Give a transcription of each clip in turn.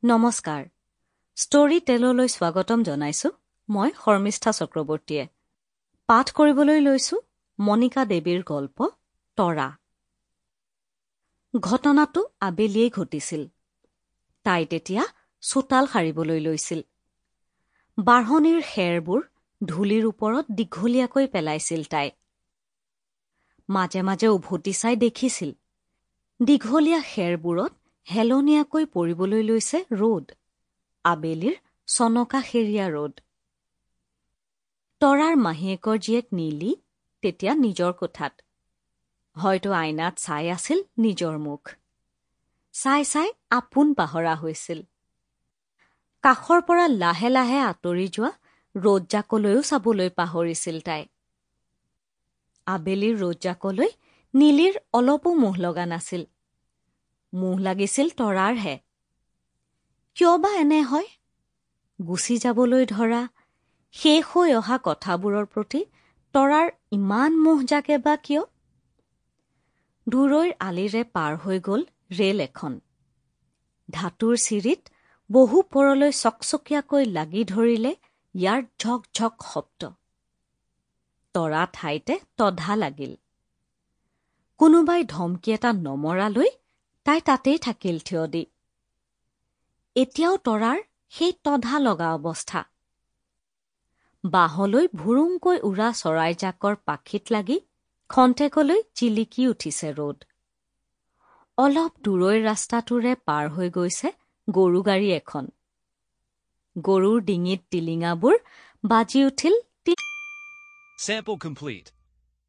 নমস্কাৰ ষ্টৰী টেললৈ স্বাগতম জনাইছো মই শৰ্মিষ্ঠা চক্ৰৱৰ্তীয়ে পাঠ কৰিবলৈ লৈছো মনিকা দেৱীৰ গল্প তৰা ঘটনাটো আবেলিয়েই ঘটিছিল তাই তেতিয়া চোতাল সাৰিবলৈ লৈছিল বাঢ়নীৰ খেৰবোৰ ধূলিৰ ওপৰত দীঘলীয়াকৈ পেলাইছিল তাই মাজে মাজে উভতি চাই দেখিছিল দীঘলীয়া খেৰবোৰত হেলনীয়াকৈ পৰিবলৈ লৈছে ৰ'দ আবেলিৰ চনকা সেৰিয়া ৰ'দ তৰাৰ মাহীয়েকৰ জীয়েক নীলি তেতিয়া নিজৰ কোঠাত হয়তো আইনাত চাই আছিল নিজৰ মুখ চাই চাই আপোন পাহৰা হৈছিল কাষৰ পৰা লাহে লাহে আঁতৰি যোৱা ৰ'দজাকলৈও চাবলৈ পাহৰিছিল তাই আবেলিৰ ৰ'দজাকলৈ নীলিৰ অলপো মোহ লগা নাছিল মোহ লাগিছিল তৰাৰহে কিয় বা এনে হয় গুচি যাবলৈ ধৰা শেষ হৈ অহা কথাবোৰৰ প্ৰতি তৰাৰ ইমান মোহ জাগে বা কিয় দূৰৈৰ আলিৰে পাৰ হৈ গ'ল ৰেল এখন ধাতুৰ চিৰিত বহু পৰলৈ চকচকীয়াকৈ লাগি ধৰিলে ইয়াৰ ঝক ঝক শব্দ তৰা ঠাইতে তধা লাগিল কোনোবাই ধমকি এটা নমৰালৈ তাই তাতেই থাকিল থিয় দি এতিয়াও তৰাৰ সেই তধা লগা অৱস্থা বাহলৈ ভুৰুংকৈ উৰা চৰাইজাকৰ পাখিত লাগি খন্তেকলৈ জিলিকি উঠিছে ৰ'দ অলপ দূৰৈৰ ৰাস্তাটোৰে পাৰ হৈ গৈছে গৰু গাড়ী এখন গৰুৰ ডিঙিত টিলিঙাবোৰ বাজি উঠিল Sample complete.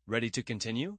Ready to continue?